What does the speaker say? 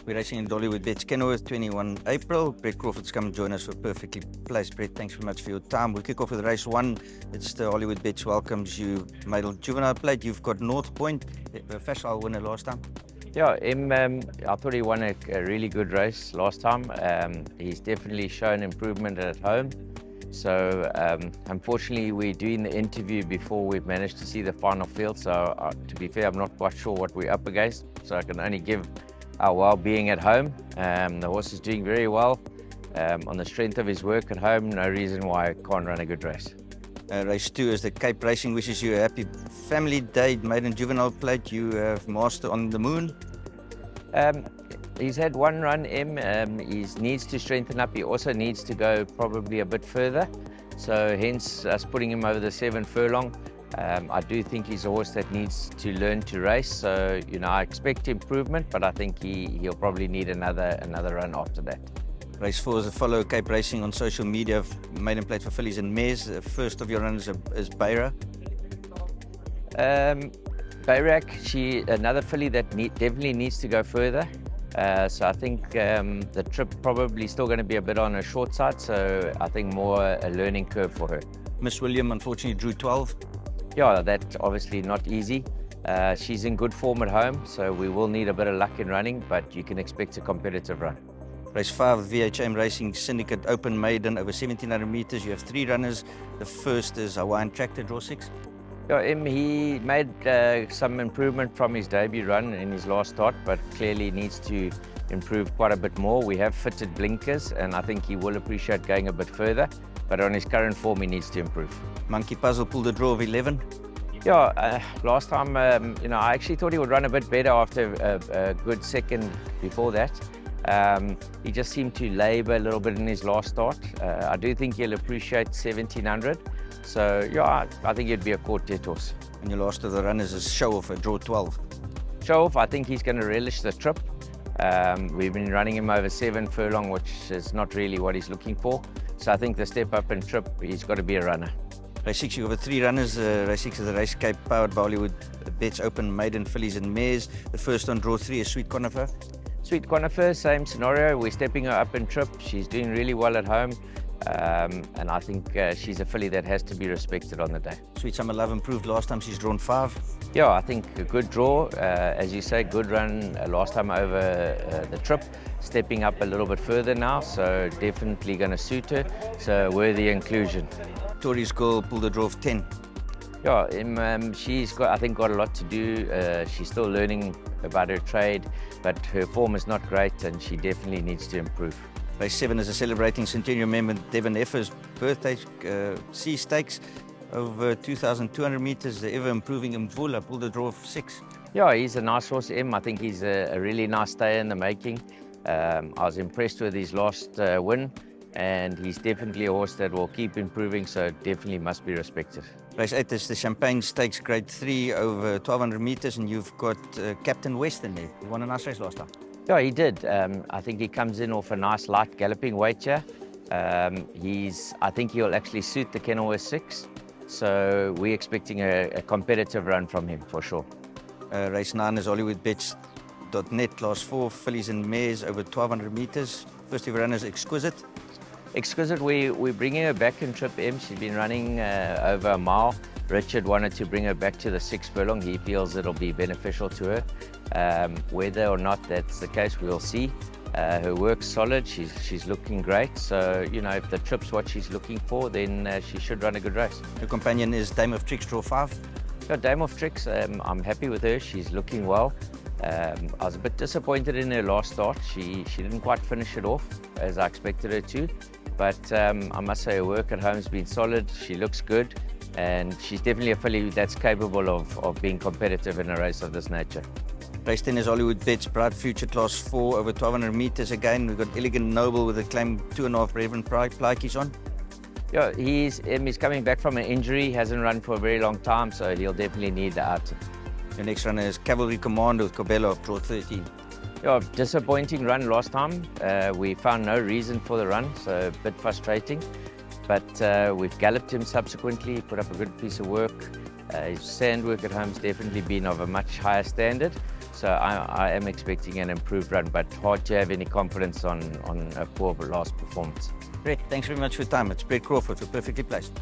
We're racing in Dollywood Bets, Kenilworth, 21 April. Brett Crawford's come and join us for Perfectly Placed. Brett, thanks very much for your time. We kick off with race 1. It's the Hollywood Bets welcomes you Male Juvenile Plate. You've got North Point, the facile winner last time. Yeah, I thought he won a really good race last time. He's definitely shown improvement at home. So unfortunately, we're doing the interview before we've managed to see the final field. So to be fair, I'm not quite sure what we're up against. So I can only give our well-being at home. The horse is doing very well. On the strength of his work at home, no reason why I can't run a good race. Race 2 is the Cape Racing wishes you a happy family day. Maiden Juvenile Plate, you have Master on the Moon. He's had one run, he needs to strengthen up. He also needs to go probably a bit further. So hence us putting him over the 7 furlong. I do think he's a horse that needs to learn to race. So, I expect improvement, but I think he'll probably need another run after that. Race 4 is the Follow Cape Racing on social media. Maiden Plate for fillies and mares. The first of your runners is Beira. Bayrak, another filly that definitely needs to go further. So I think the trip probably still going to be a bit on her short side. So I think more a learning curve for her. Miss William unfortunately drew 12. Yeah, that's obviously not easy. She's in good form at home, so we will need a bit of luck in running, but you can expect a competitive run. Race 5, VHM Racing Syndicate Open Maiden over 1700 meters. You have 3 runners. The first is Hawaiian Tractor, draw 6. Yeah, he made some improvement from his debut run in his last start, but clearly needs to improve quite a bit more. We have fitted blinkers, and I think he will appreciate going a bit further, but on his current form, he needs to improve. Monkey Puzzle pulled a draw of 11. Yeah, last time, I actually thought he would run a bit better after a good second before that. He just seemed to labour a little bit in his last start. I do think he'll appreciate 1700. So, yeah, I think it'd be a quartet horse. And your last of the runners is Show Off, a draw 12. Show Off, I think he's going to relish the trip. We've been running him over 7 furlong, which is not really what he's looking for. So I think the step up and trip, he's got to be a runner. Race 6, you have 3 runners. Race 6 is the Race Cape powered by Hollywood Bets Open Maiden fillies and mares. The first on draw 3 is Sweet Conifer. Sweet Conifer, same scenario. We're stepping her up in trip. She's doing really well at home. And I think she's a filly that has to be respected on the day. Sweet Summer Love improved last time. She's drawn 5. Yeah, I think a good draw. As you say, good run last time over the trip. Stepping up a little bit further now, so definitely going to suit her. So worthy inclusion. Tori's Girl pulled a draw of 10. Yeah, she's got, I think, got a lot to do. She's still learning about her trade, but her form is not great, and she definitely needs to improve. Race 7 is a celebrating Centennial member Devon Effer's birthday C Stakes over 2,200 meters. The ever-improving Mvula pulled a draw of 6. Yeah, he's a nice horse, I think he's a really nice stay in the making. I was impressed with his last win, and he's definitely a horse that will keep improving, so definitely must be respected. Race 8 is the Champagne Stakes Grade 3 over 1,200 meters, and you've got Captain Western there. He won a nice race last time. Yeah, he did. I think he comes in off a nice light galloping weight here. I think he'll actually suit the Kenilworth 6. So we're expecting a competitive run from him for sure. Race 9 is HollywoodBets.net, class 4, fillies and mares over 1,200 meters. First ever runner is Exquisite. Exquisite, we're bringing her back in Trip M. She's been running over a mile. Richard wanted to bring her back to the 6 furlong. He feels it'll be beneficial to her. Whether or not that's the case, we'll see. Her work's solid. She's looking great. So, if the trip's what she's looking for, then she should run a good race. Her companion is Dame of Tricks, draw 5. Yeah, Dame of Tricks, I'm happy with her. She's looking well. I was a bit disappointed in her last start. She didn't quite finish it off as I expected her to. But I must say her work at home has been solid. She looks good. And she's definitely a filly that's capable of being competitive in a race of this nature. Race 10 is Hollywood Bets Bright Future class 4 over 1,200 meters. Again, we've got Elegant Noble with a claim 2.5 Reverend Plakies on. Yeah, he's coming back from an injury, hasn't run for a very long time, so he'll definitely need the outing. The next runner is Cavalry Commando with Cobello of draw 13. Yeah, disappointing run last time. We found no reason for the run, so a bit frustrating. but we've galloped him subsequently, put up a good piece of work. His sand work at home has definitely been of a much higher standard, so I am expecting an improved run, but hard to have any confidence on a poor last performance. Brett, thanks very much for your time. It's Brett Crawford for Perfectly Placed.